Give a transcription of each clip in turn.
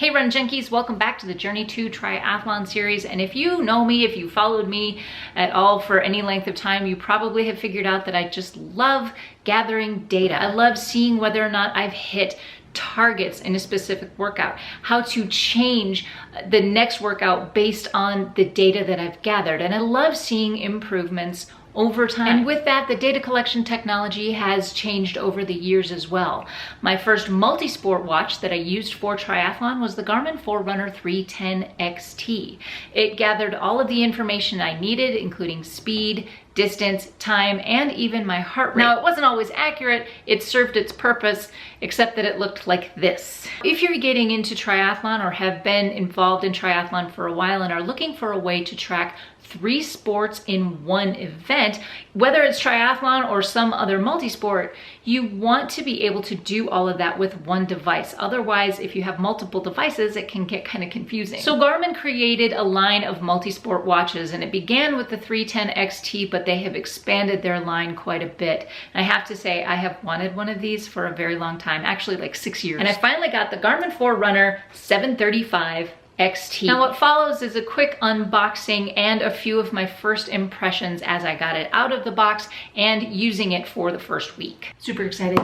Hey Run Junkies, welcome back to the Journey to Triathlon series. And if you know me, if you followed me at all for any length of time, you probably have figured out that I just love gathering data. I love seeing whether or not I've hit targets in a specific workout, how to change the next workout based on the data that I've gathered. And I love seeing improvements over time. And with that, the data collection technology has changed over the years as well. My first multi-sport watch that I used for triathlon was the Garmin Forerunner 310 XT. It gathered all of the information I needed, including speed, distance, time, and even my heart rate. Now, it wasn't always accurate. It served its purpose, except that it looked like this. If you're getting into triathlon or have been involved in triathlon for a while and are looking for a way to track 3 sports in one event, whether it's triathlon or some other multi-sport, you want to be able to do all of that with one device. Otherwise, if you have multiple devices, it can get kind of confusing. So Garmin created a line of multi-sport watches, and it began with the 310 XT, but they have expanded their line quite a bit. And I have to say, I have wanted one of these for a very long time, actually like 6 years. And I finally got the Garmin Forerunner 735 XT. Now what follows is a quick unboxing and a few of my first impressions as I got it out of the box and using it for the first week. Super excited.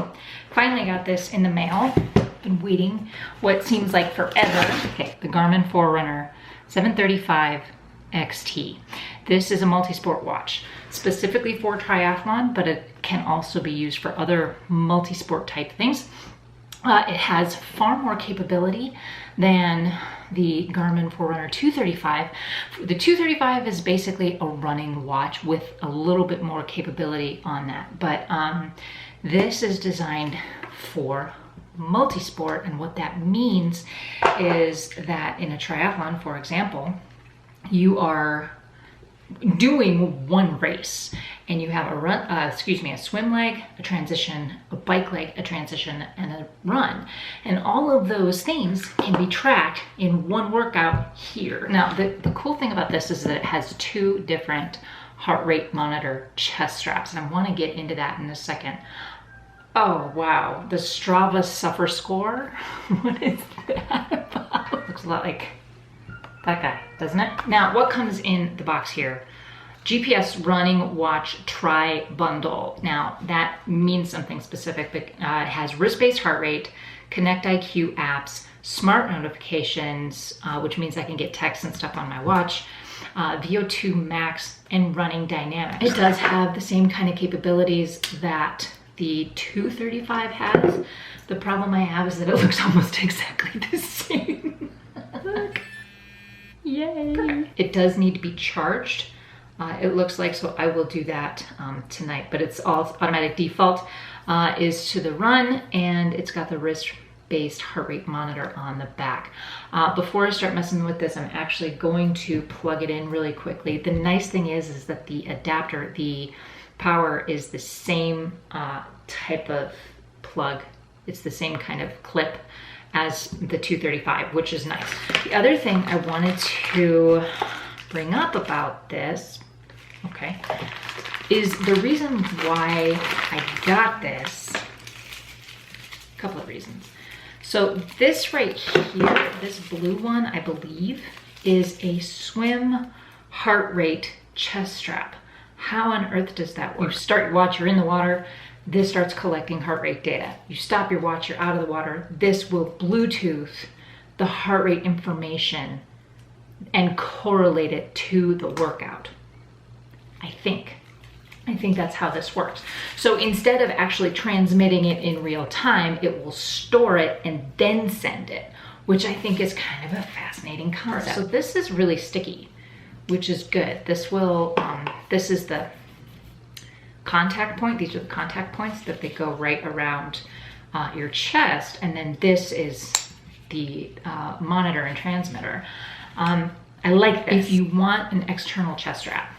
Finally got this in the mail. Been waiting what seems like forever. Okay, the Garmin Forerunner 735 XT. This is a multi-sport watch, specifically for triathlon, but it can also be used for other multi-sport type things. It has far more capability than the Garmin Forerunner 235. The 235 is basically a running watch with a little bit more capability on that. But this is designed for multi-sport, and what that means is that in a triathlon, for example, you are doing one race and you have a swim leg, a transition, a bike leg, a transition, and a run. And all of those things can be tracked in one workout here. Now, the cool thing about this is that it has 2 different heart rate monitor chest straps, and I want to get into that in a second. Oh, wow, the Strava Suffer Score. What is that about? Looks a lot like that guy, doesn't it? Now, what comes in the box here? GPS running watch tri bundle. Now, that means something specific, but it has wrist-based heart rate, Connect IQ apps, smart notifications, which means I can get texts and stuff on my watch, VO2 max, and running dynamics. It does have the same kind of capabilities that the 235 has. The problem I have is that it looks almost exactly the same. Look. Yay. Perfect. It does need to be charged, it looks like, so I will do that tonight, but it's all automatic. Default is to the run, and it's got the wrist-based heart rate monitor on the back. Before I start messing with this, I'm actually going to plug it in really quickly. The nice thing is that the adapter, the power is the same type of plug. It's the same kind of clip as the 235, which is nice. The other thing I wanted to bring up about this, okay, is the reason why I got this. A couple of reasons. So this right here, this blue one, I believe, is a swim heart rate chest strap. How on earth does that work? You start your watch, you're in the water, this starts collecting heart rate data. You stop your watch, you're out of the water, this will Bluetooth the heart rate information and correlate it to the workout. I think that's how this works. So instead of actually transmitting it in real time, it will store it and then send it, which I think is kind of a fascinating concept. So this is really sticky, which is good. This will, this is the contact point. These are the contact points that they go right around your chest, and then this is the monitor and transmitter. I like this. If you want an external chest strap,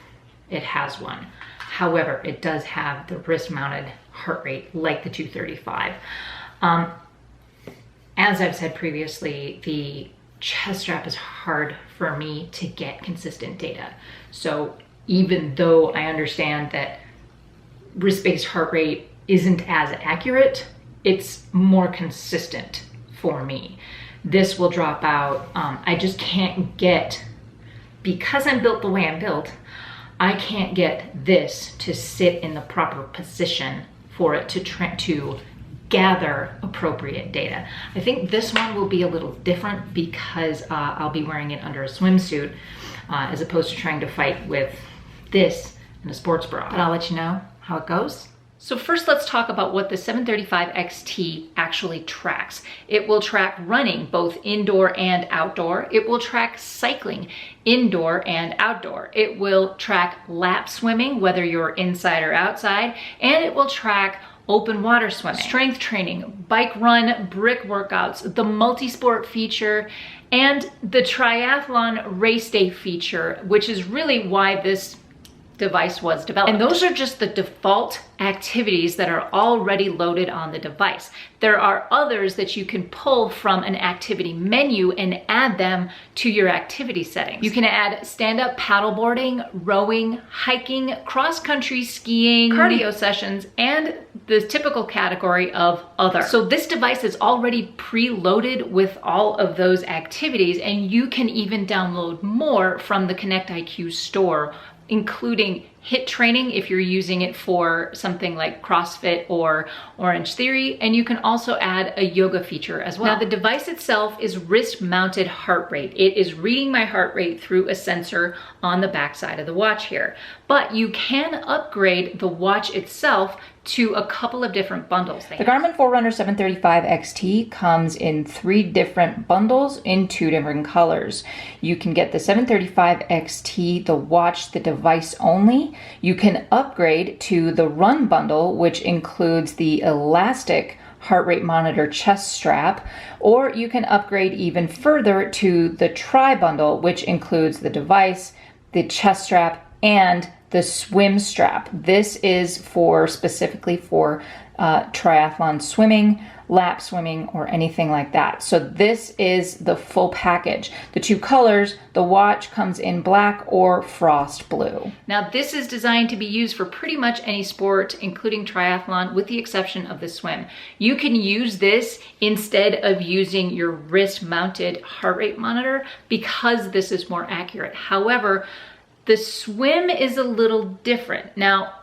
it has one. However, it does have the wrist-mounted heart rate like the 235. As I've said previously, the chest strap is hard for me to get consistent data. So even though I understand that wrist-based heart rate isn't as accurate, it's more consistent for me. this will drop out. I just can't get, because I'm built the way I'm built, I can't get this to sit in the proper position for it to gather appropriate data. I think this one will be a little different because I'll be wearing it under a swimsuit as opposed to trying to fight with this in a sports bra. But I'll let you know how it goes. So first let's talk about what the 735 XT actually tracks. It will track running both indoor and outdoor. It will track cycling indoor and outdoor. It will track lap swimming, whether you're inside or outside, and it will track open water swimming, strength training, bike run, brick workouts, the multi-sport feature, and the triathlon race day feature, which is really why this device was developed. And those are just the default activities that are already loaded on the device. There are others that you can pull from an activity menu and add them to your activity settings. You can add stand-up paddleboarding, rowing, hiking, cross-country skiing, cardio sessions, and the typical category of other. So this device is already preloaded with all of those activities, and you can even download more from the Connect IQ store, including HIIT training if you're using it for something like CrossFit or Orange Theory, and you can also add a yoga feature as well. Now the device itself is wrist-mounted heart rate. It is reading my heart rate through a sensor on the backside of the watch here, but you can upgrade the watch itself to a couple of different bundles. The Garmin Forerunner 735 XT comes in 3 different bundles in 2 different colors. You can get the 735 XT, the watch, the device only. You can upgrade to the Run bundle, which includes the elastic heart rate monitor chest strap, or you can upgrade even further to the Tri bundle, which includes the device, the chest strap, and the swim strap. This is specifically for triathlon swimming, lap swimming, or anything like that. So this is the full package. The 2 colors, the watch comes in black or frost blue. Now this is designed to be used for pretty much any sport, including triathlon, with the exception of the swim. You can use this instead of using your wrist-mounted heart rate monitor because this is more accurate. However, the swim is a little different. Now,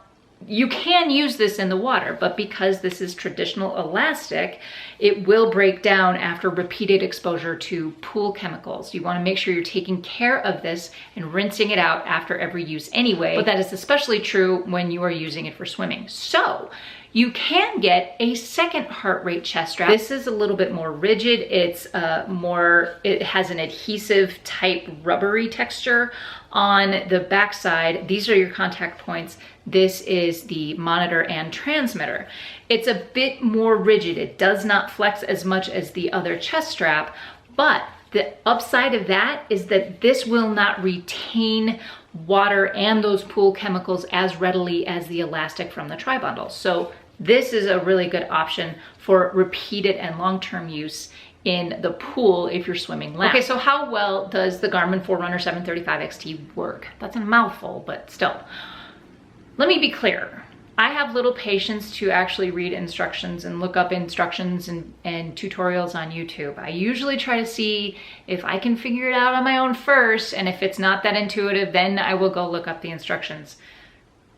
you can use this in the water, but because this is traditional elastic, it will break down after repeated exposure to pool chemicals. You want to make sure you're taking care of this and rinsing it out after every use anyway, but that is especially true when you are using it for swimming. So you can get a second heart rate chest strap. This is a little bit more rigid. It has an adhesive type rubbery texture on the backside. These are your contact points. This is the monitor and transmitter. It's a bit more rigid. It does not flex as much as the other chest strap, but the upside of that is that this will not retain water and those pool chemicals as readily as the elastic from the Tri bundle. So this is a really good option for repeated and long-term use in the pool if you're swimming lap. Okay, so how well does the Garmin Forerunner 735 XT work? That's a mouthful, but still. Let me be clear. I have little patience to actually read instructions and look up instructions and tutorials on YouTube. I usually try to see if I can figure it out on my own first, and if it's not that intuitive, then I will go look up the instructions.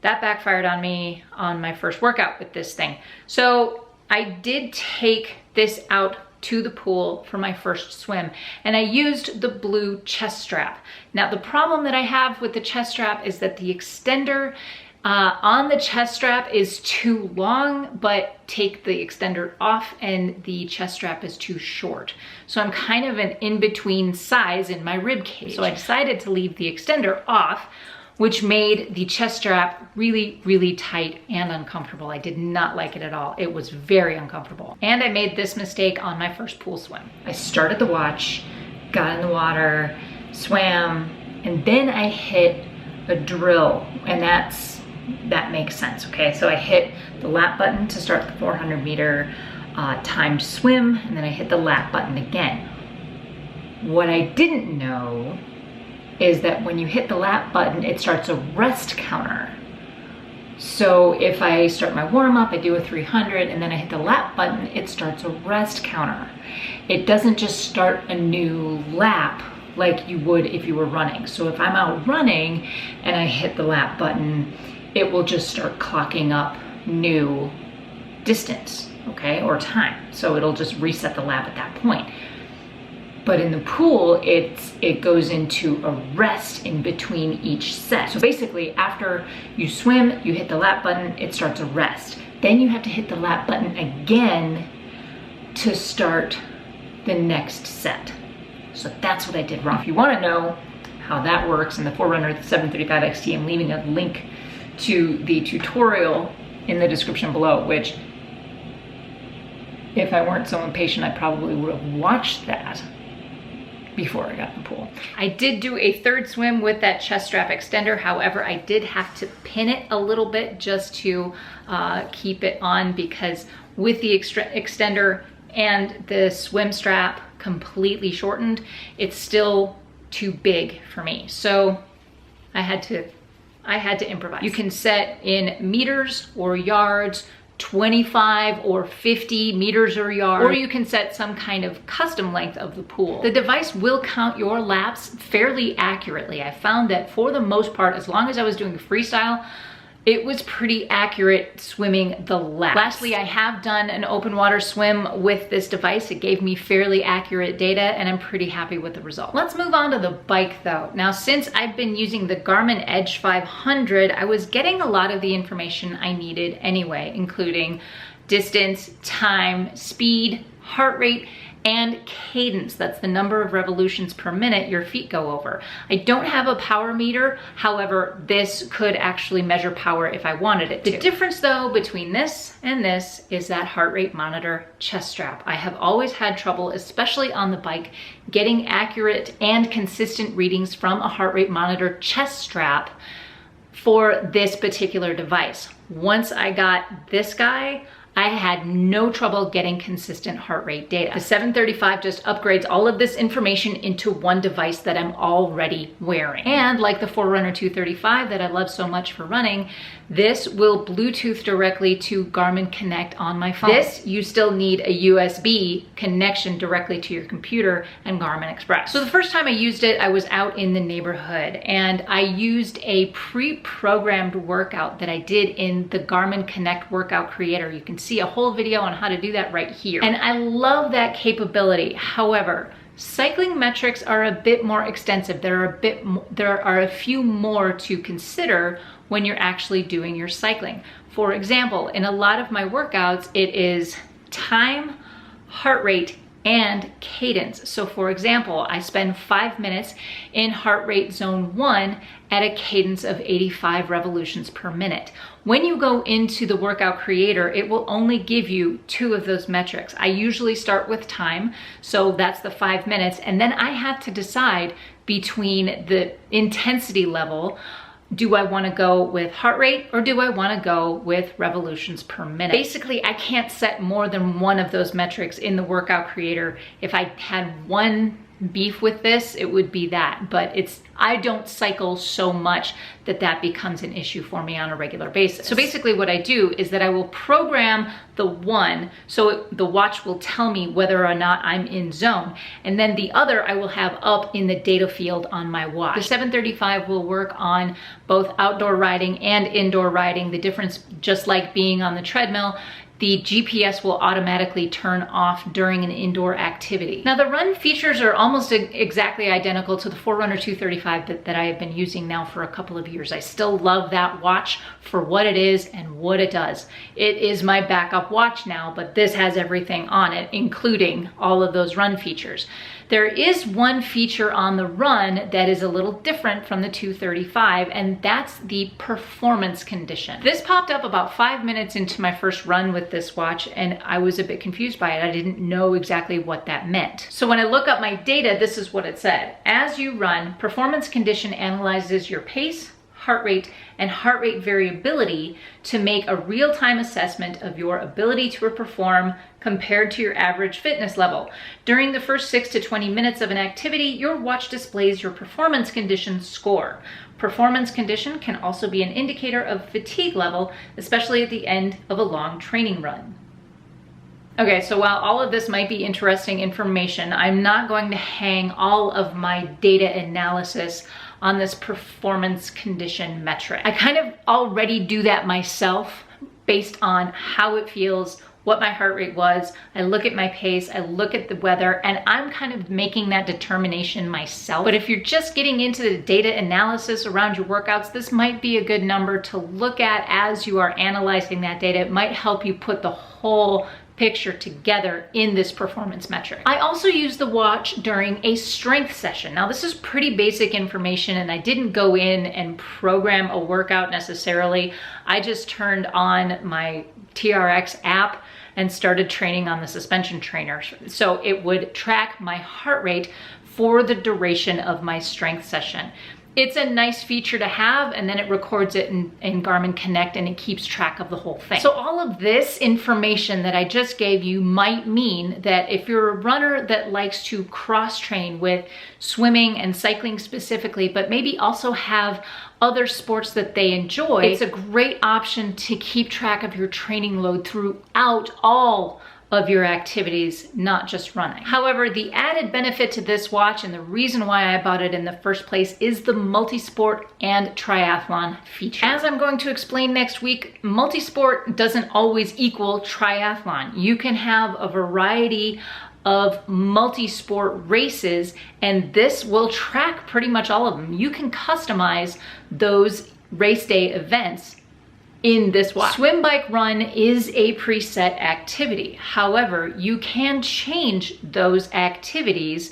That backfired on me on my first workout with this thing. So I did take this out to the pool for my first swim, and I used the blue chest strap. Now the problem that I have with the chest strap is that the extender on the chest strap is too long, but take the extender off and the chest strap is too short. So I'm kind of an in-between size in my rib cage. So I decided to leave the extender off, which made the chest strap really, really tight and uncomfortable. I did not like it at all. It was very uncomfortable. And I made this mistake on my first pool swim. I started the watch, got in the water, swam, and then I hit a drill, and that makes sense, okay? So I hit the lap button to start the 400 meter timed swim, and then I hit the lap button again. What I didn't know is that when you hit the lap button, it starts a rest counter. So if I start my warm up, I do a 300 and then I hit the lap button, it starts a rest counter. It doesn't just start a new lap like you would if you were running. So if I'm out running and I hit the lap button, it will just start clocking up new distance, okay, or time. So it'll just reset the lap at that point. But in the pool, it goes into a rest in between each set. So basically, after you swim, you hit the lap button, it starts a rest. Then you have to hit the lap button again to start the next set. So that's what I did wrong. If you want to know how that works in the Forerunner 735 XT, I'm leaving a link to the tutorial in the description below, which if I weren't so impatient, I probably would have watched that before I got in the pool. I did do a third swim with that chest strap extender. However, I did have to pin it a little bit just to keep it on, because with the extender and the swim strap completely shortened, it's still too big for me. So I had to improvise. You can set in meters or yards, 25 or 50 meters or yards, or you can set some kind of custom length of the pool. The device will count your laps fairly accurately. I found that for the most part, as long as I was doing freestyle, it was pretty accurate swimming the laps. Lastly, I have done an open water swim with this device. It gave me fairly accurate data and I'm pretty happy with the result. Let's move on to the bike though. Now, since I've been using the Garmin Edge 500, I was getting a lot of the information I needed anyway, including distance, time, speed, heart rate, and cadence. That's the number of revolutions per minute your feet go over. I don't have a power meter. However, this could actually measure power if I wanted it to. The difference though between this and this is that heart rate monitor chest strap. I have always had trouble, especially on the bike, getting accurate and consistent readings from a heart rate monitor chest strap for this particular device. Once I got this guy, I had no trouble getting consistent heart rate data. The 735 just upgrades all of this information into one device that I'm already wearing. And like the Forerunner 235 that I love so much for running, this will Bluetooth directly to Garmin Connect on my phone. This, you still need a USB connection directly to your computer and Garmin Express. So the first time I used it, I was out in the neighborhood and I used a pre-programmed workout that I did in the Garmin Connect workout creator. You can see a whole video on how to do that right here. And I love that capability. However, cycling metrics are a bit more extensive. There are a few more to consider when you're actually doing your cycling. For example, in a lot of my workouts, it is time, heart rate, and cadence. So for example, I spend 5 minutes in heart rate zone 1 at a cadence of 85 revolutions per minute. When you go into the workout creator, it will only give you 2 of those metrics. I usually start with time, so that's the 5 minutes, and then I have to decide between the intensity level. Do I want to go with heart rate or do I want to go with revolutions per minute? Basically, I can't set more than one of those metrics in the workout creator. If I had one beef with this, it would be that, but I don't cycle so much that becomes an issue for me on a regular basis. So basically what I do is that I will program the one, so the watch will tell me whether or not I'm in zone, and then the other I will have up in the data field on my watch. The 735 will work on both outdoor riding and indoor riding. The difference, just like being on the treadmill, the GPS will automatically turn off during an indoor activity. Now the run features are almost exactly identical to the Forerunner 235 that I have been using now for a couple of years. I still love that watch for what it is and what it does. It is my backup watch now, but this has everything on it, including all of those run features. There is one feature on the Run that is a little different from the 235, and that's the performance condition. This popped up about 5 minutes into my first run with this watch, and I was a bit confused by it. I didn't know exactly what that meant. So when I look up my data, this is what it said. As you run, performance condition analyzes your pace, heart rate and heart rate variability to make a real-time assessment of your ability to perform compared to your average fitness level. During the first 6 to 20 minutes of an activity, your watch displays your performance condition score. Performance condition can also be an indicator of fatigue level, especially at the end of a long training run. Okay, so while all of this might be interesting information, I'm not going to hang all of my data analysis on this performance condition metric. I kind of already do that myself based on how it feels, what my heart rate was. I look at my pace, I look at the weather, and I'm kind of making that determination myself. But if you're just getting into the data analysis around your workouts, this might be a good number to look at as you are analyzing that data. It might help you put the whole picture together in this performance metric. I also use the watch during a strength session. Now this is pretty basic information and I didn't go in and program a workout necessarily. I just turned on my TRX app and started training on the suspension trainer. So it would track my heart rate for the duration of my strength session. It's a nice feature to have, and then it records it in Garmin Connect and it keeps track of the whole thing. So all of this information that I just gave you might mean that if you're a runner that likes to cross-train with swimming and cycling specifically, but maybe also have other sports that they enjoy, it's a great option to keep track of your training load throughout all of your activities, not just running. However, the added benefit to this watch and the reason why I bought it in the first place is the multi-sport and triathlon feature. As I'm going to explain next week, multi-sport doesn't always equal triathlon. You can have a variety of multi-sport races and this will track pretty much all of them. You can customize those race day events in this watch. Swim, bike, run is a preset activity. However, you can change those activities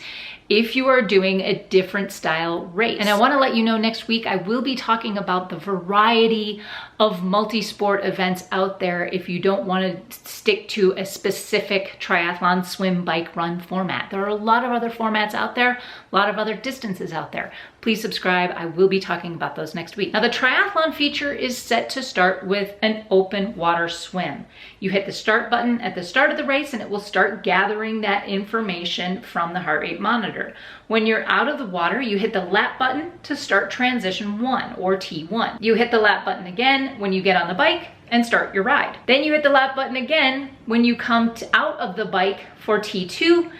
if you are doing a different style race. And I want to let you know next week I will be talking about the variety of multi-sport events out there if you don't want to stick to a specific triathlon, swim, bike, run format. There are a lot of other formats out there, a lot of other distances out there. Please subscribe. I will be talking about those next week. Now the triathlon feature is set to start with an open water swim. You hit the start button at the start of the race and it will start gathering that information from the heart rate monitor. When you're out of the water, you hit the lap button to start transition 1 or T1. You hit the lap button again when you get on the bike and start your ride. Then you hit the lap button again when you come out of the bike for T2.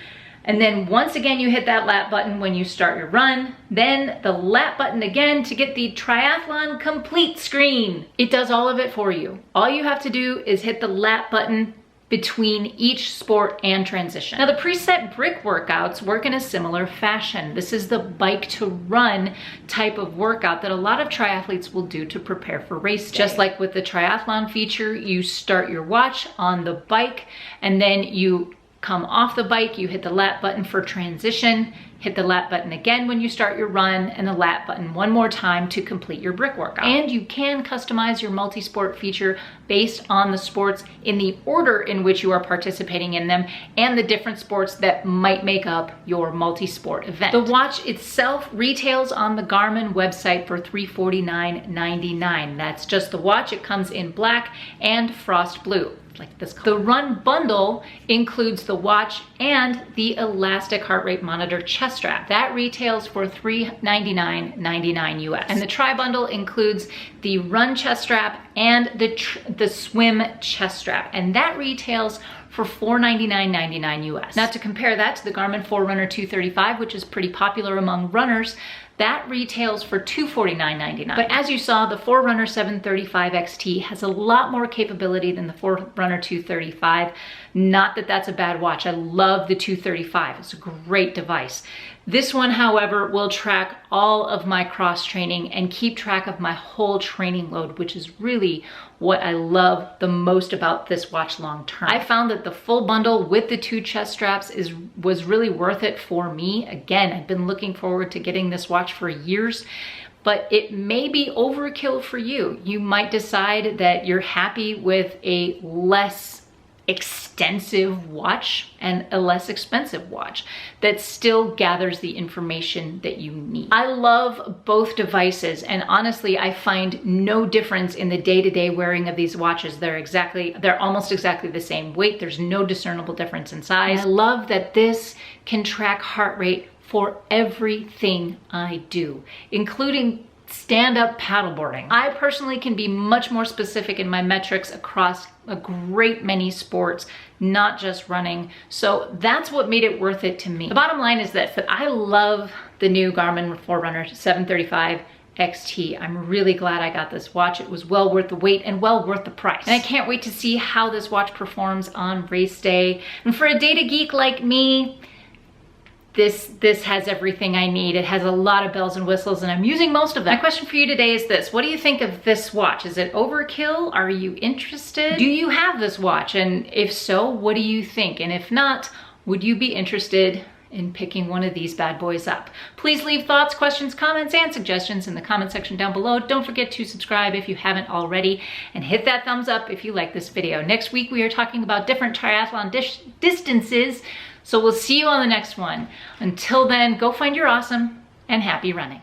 And then once again, you hit that lap button when you start your run, then the lap button again to get the triathlon complete screen. It does all of it for you. All you have to do is hit the lap button between each sport and transition. Now the preset brick workouts work in a similar fashion. This is the bike to run type of workout that a lot of triathletes will do to prepare for race day. Just like with the triathlon feature, you start your watch on the bike and then you come off the bike, you hit the lap button for transition, hit the lap button again when you start your run, and the lap button one more time to complete your brick workout. And you can customize your multi-sport feature based on the sports in the order in which you are participating in them and the different sports that might make up your multi-sport event. The watch itself retails on the Garmin website for $349.99. That's just the watch. It comes in black and frost blue. Like this color. The run bundle includes the watch and the elastic heart rate monitor chest strap. That retails for $399.99 US. And the tri bundle includes the run chest strap and the swim chest strap. And that retails for $499.99 US. Now to compare that to the Garmin Forerunner 235, which is pretty popular among runners, that retails for $249.99. But as you saw, the Forerunner 735 XT has a lot more capability than the Forerunner 235. Not that that's a bad watch. I love the 235. It's a great device. This one, however, will track all of my cross training and keep track of my whole training load, which is really what I love the most about this watch long term. I found that the full bundle with the 2 chest straps was really worth it for me. Again, I've been looking forward to getting this watch for years, but it may be overkill for you. You might decide that you're happy with a less extensive watch and a less expensive watch that still gathers the information that you need. I love both devices, and honestly, I find no difference in the day-to-day wearing of these watches. They're almost exactly the same weight. There's no discernible difference in size. I love that this can track heart rate for everything I do, including stand-up paddleboarding. I personally can be much more specific in my metrics across a great many sports, not just running. So that's what made it worth it to me. The bottom line is this, that I love the new Garmin Forerunner 735 XT. I'm really glad I got this watch. It was well worth the wait and well worth the price. And I can't wait to see how this watch performs on race day. And for a data geek like me, this has everything I need. It has a lot of bells and whistles, and I'm using most of them. My question for you today is this: what do you think of this watch? Is it overkill? Are you interested? Do you have this watch? And if so, what do you think? And if not, would you be interested in picking one of these bad boys up? Please leave thoughts, questions, comments, and suggestions in the comment section down below. Don't forget to subscribe if you haven't already, and hit that thumbs up if you like this video. Next week, we are talking about different triathlon distances, so we'll see you on the next one. Until then, go find your awesome and happy running.